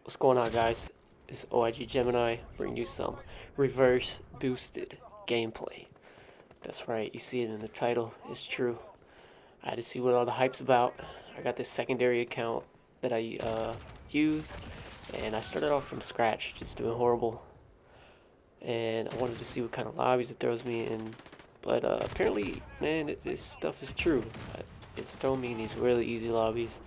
What's going on, guys? It's OIG Gemini bringing you some reverse boosted gameplay. That's right, you see it in the title. It's true. I had to see what all the hype's about. I got this secondary account that I use, and I started off from scratch, just doing horrible. And I wanted to see what kind of lobbies it throws me in. But apparently, man, this stuff is true. It's throwing me in these really easy lobbies.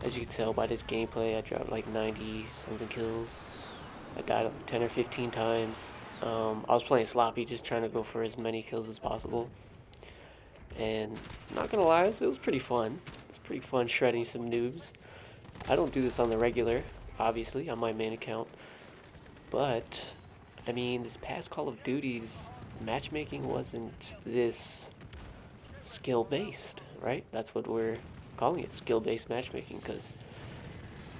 As you can tell by this gameplay, I dropped like 90 something kills. I died like 10 or 15 times. I was playing sloppy, just trying to go for as many kills as possible. And not gonna lie, it was pretty fun. It's pretty fun shredding some noobs. I don't do this on the regular, obviously, on my main account. But, I mean, this past Call of Duty's matchmaking wasn't this skill-based, right? That's what we're calling it, skill-based matchmaking, because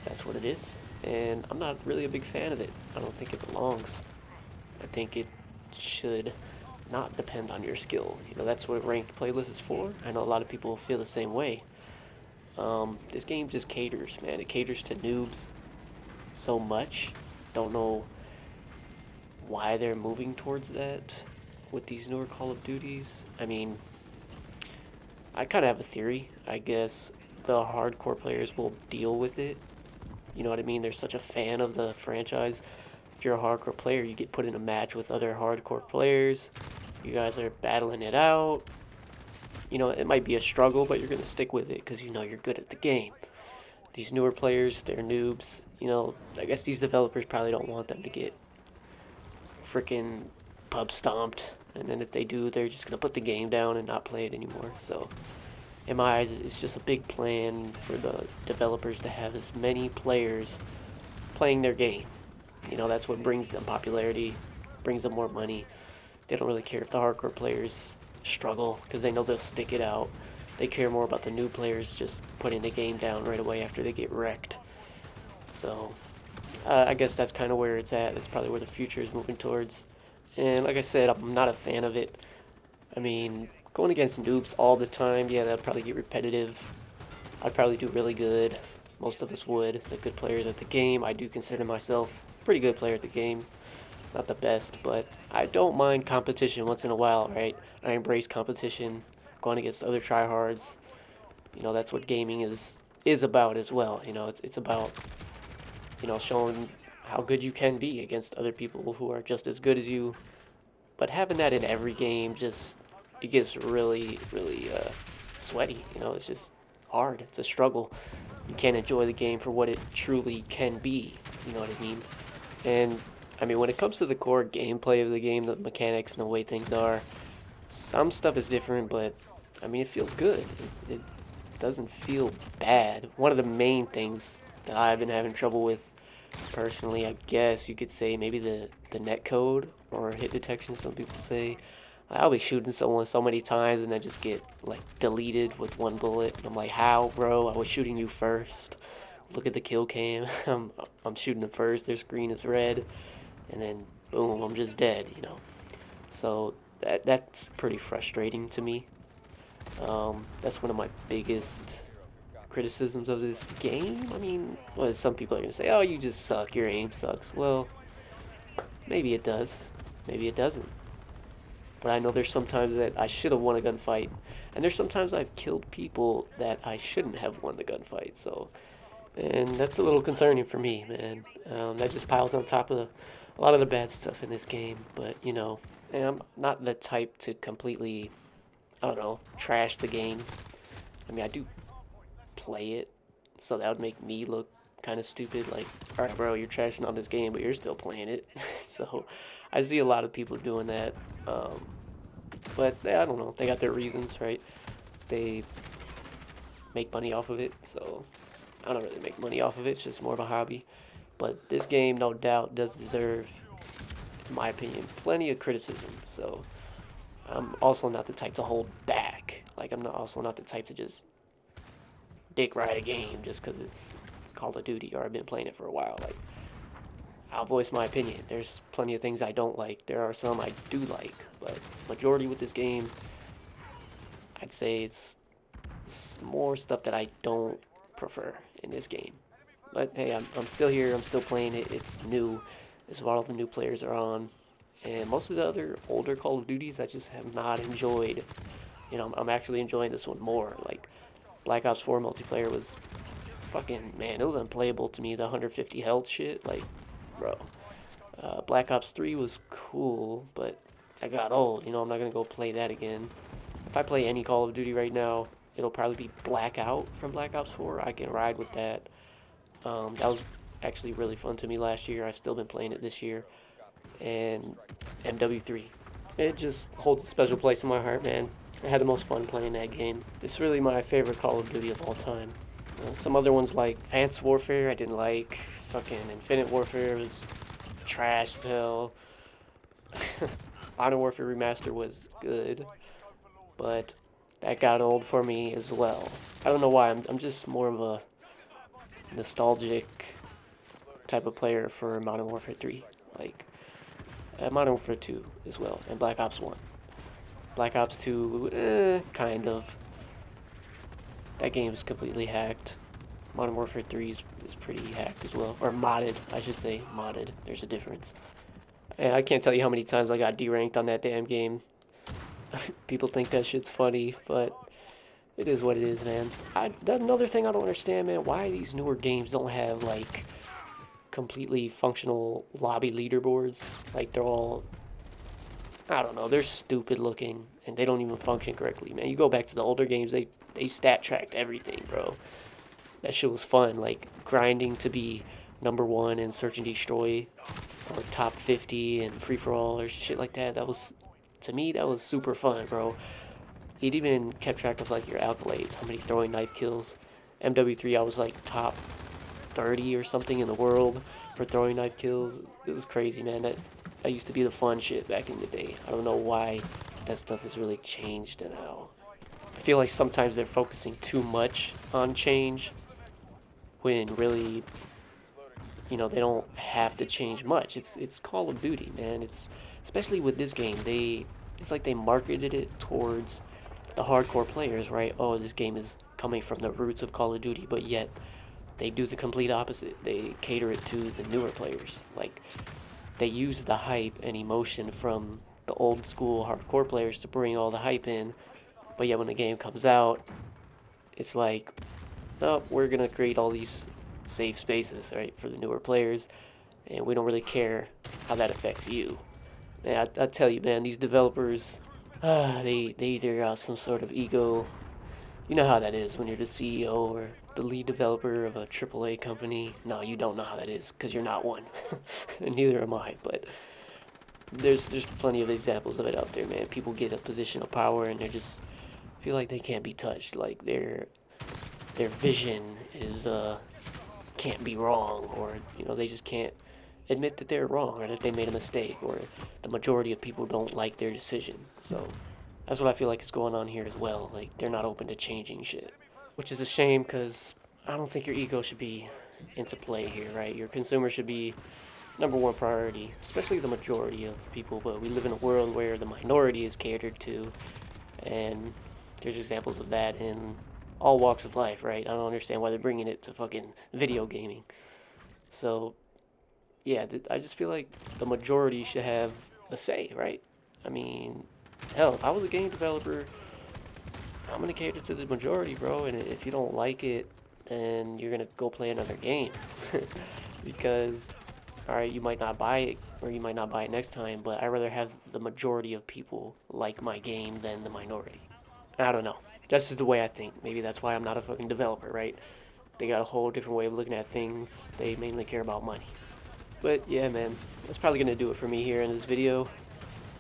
that's what it is. And I'm not really a big fan of it. I don't think it belongs. I think it should not depend on your skill. You know, that's what ranked playlist is for. I know a lot of people feel the same way. This game just caters, man. It caters to noobs so much. Don't know why they're moving towards that with these newer Call of Duties. I mean, I kind of have a theory. I guess the hardcore players will deal with it. You know what I mean? They're such a fan of the franchise. If you're a hardcore player, you get put in a match with other hardcore players. You guys are battling it out. You know, it might be a struggle, but you're going to stick with it because you know you're good at the game. These newer players, they're noobs. You know, I guess these developers probably don't want them to get freaking pub stomped. And then if they do, they're just going to put the game down and not play it anymore. So, in my eyes, it's just a big plan for the developers to have as many players playing their game. You know, that's what brings them popularity, brings them more money. They don't really care if the hardcore players struggle because they know they'll stick it out. They care more about the new players just putting the game down right away after they get wrecked. So, I guess that's kind of where it's at. That's probably where the future is moving towards. And like I said, I'm not a fan of it. I mean, going against noobs all the time, yeah, that'd probably get repetitive. I'd probably do really good. Most of us would. The good players at the game. I do consider myself a pretty good player at the game. Not the best, but I don't mind competition once in a while, right? I embrace competition, going against other tryhards. You know, that's what gaming is about as well. You know, it's about, you know, showing how good you can be against other people who are just as good as you. But having that in every game just it gets really sweaty. You know, it's just hard. It's a struggle. You can't enjoy the game for what it truly can be. You know what I mean? And I mean, when it comes to the core gameplay of the game, the mechanics and the way things are, some stuff is different, but I mean, it feels good. It doesn't feel bad. One of the main things that I've been having trouble with personally, I guess you could say maybe the net code or hit detection, some people say. I'll be shooting someone so many times and then just get like deleted with one bullet. And I'm like, how, bro? I was shooting you first. Look at the kill cam. I'm shooting them first. Their screen is red, and then boom, I'm just dead. You know. So that's pretty frustrating to me. That's one of my biggest criticisms of this game. I mean, well, some people are gonna say, "Oh, you just suck. Your aim sucks." Well, maybe it does. Maybe it doesn't. But I know there's sometimes that I should have won a gunfight, and there's sometimes I've killed people that I shouldn't have won the gunfight. So, and that's a little concerning for me, man. That just piles on top of a lot of the bad stuff in this game. But you know, and I'm not the type to completely, I don't know, trash the game. I mean, I do play it, so that would make me look kind of stupid. Like, all right, bro, you're trashing on this game, but you're still playing it. So, I see a lot of people doing that. But I don't know. They got their reasons, right? They make money off of it, so I don't really make money off of it. It's just more of a hobby. But this game, no doubt, does deserve, in my opinion, plenty of criticism. So I'm also not the type to hold back. Like, I'm not also not the type to just dick ride a game just because it's Call of Duty or I've been playing it for a while. Like, I'll voice my opinion. There's plenty of things I don't like. There are some I do like, but majority with this game, I'd say it's more stuff that I don't prefer in this game. But hey, I'm still here. I'm still playing it. It's new. It's what all the new players are on. And most of the other older Call of Duties I just have not enjoyed. You know, I'm actually enjoying this one more. Like, Black Ops 4 multiplayer was fucking, man, it was unplayable to me. The 150 health shit, like, bro. Black Ops 3 was cool, but I got old. You know, I'm not gonna go play that again. If I play any Call of Duty right now, it'll probably be Blackout from Black Ops 4. I can ride with that. That was actually really fun to me last year. I've still been playing it this year. And MW3. It just holds a special place in my heart, man. I had the most fun playing that game. It's really my favorite Call of Duty of all time. Some other ones like Advanced Warfare I didn't like. Fucking Infinite Warfare was trash as hell. Modern Warfare Remaster was good, but that got old for me as well. I don't know why. I'm just more of a nostalgic type of player for Modern Warfare 3. Like, Modern Warfare 2 as well, and Black Ops 1. Black Ops 2, kind of. That game is completely hacked. Modern Warfare 3 is pretty hacked as well. Or modded, I should say. Modded. There's a difference. And I can't tell you how many times I got deranked on that damn game. People think that shit's funny, but it is what it is, man. Another thing I don't understand, man, why these newer games don't have, like, completely functional lobby leaderboards. Like, they're all, I don't know, they're stupid looking, and they don't even function correctly, man. You go back to the older games, they stat tracked everything, bro. That shit was fun, like, grinding to be #1 in Search and Destroy, or top 50 and free-for-all, or shit like that. That was, to me, that was super fun, bro. It even kept track of, like, your accolades, how many throwing knife kills. MW3, I was, like, top 30 or something in the world for throwing knife kills. It was crazy, man. That used to be the fun shit back in the day. I don't know why that stuff has really changed now. I feel like sometimes they're focusing too much on change when really, you know, they don't have to change much. It's Call of Duty, man. It's especially with this game, it's like they marketed it towards the hardcore players, right? Oh, this game is coming from the roots of Call of Duty, but yet they do the complete opposite. They cater it to the newer players. Like, they use the hype and emotion from the old school hardcore players to bring all the hype in, but yet when the game comes out, it's like, oh, we're gonna create all these safe spaces, right, for the newer players, and we don't really care how that affects you. Man, I tell you, man, these developers, they either got some sort of ego. You know how that is when you're the CEO or the lead developer of a AAA company. No, you don't know how that is, because you're not one. And neither am I, but there's plenty of examples of it out there, man. People get a position of power and they just feel like they can't be touched. Like, their vision is, can't be wrong, or, you know, they just can't admit that they're wrong or that they made a mistake, or the majority of people don't like their decision. So that's what I feel like is going on here as well. Like, they're not open to changing shit, which is a shame, because I don't think your ego should be into play here, right? Your consumer should be #1 priority, especially the majority of people, but we live in a world where the minority is catered to, and there's examples of that in all walks of life, right? I don't understand why they're bringing it to fucking video gaming. So, yeah, I just feel like the majority should have a say, right? I mean, hell, if I was a game developer, I'm gonna cater to the majority, bro, and if you don't like it, then you're gonna go play another game. Because, alright, you might not buy it, or you might not buy it next time, but I'd rather have the majority of people like my game than the minority. I don't know. That's just the way I think. Maybe that's why I'm not a fucking developer, right? They got a whole different way of looking at things. They mainly care about money. But yeah, man, that's probably gonna do it for me here in this video.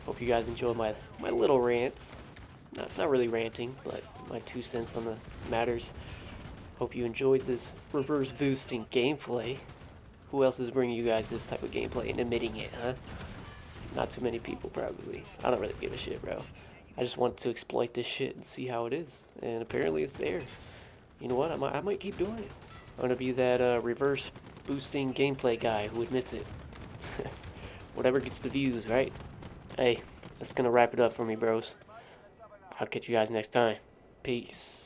Hope you guys enjoyed my little rants. Not really ranting, but my 2 cents on the matters. Hope you enjoyed this reverse boosting gameplay. Who else is bringing you guys this type of gameplay and admitting it, huh? Not too many people, probably. I don't really give a shit, bro. I just want to exploit this shit and see how it is. And apparently it's there. You know what? I might keep doing it. I'm gonna be that reverse boosting gameplay guy who admits it. Whatever gets the views, right? Hey, that's gonna wrap it up for me, bros. I'll catch you guys next time. Peace.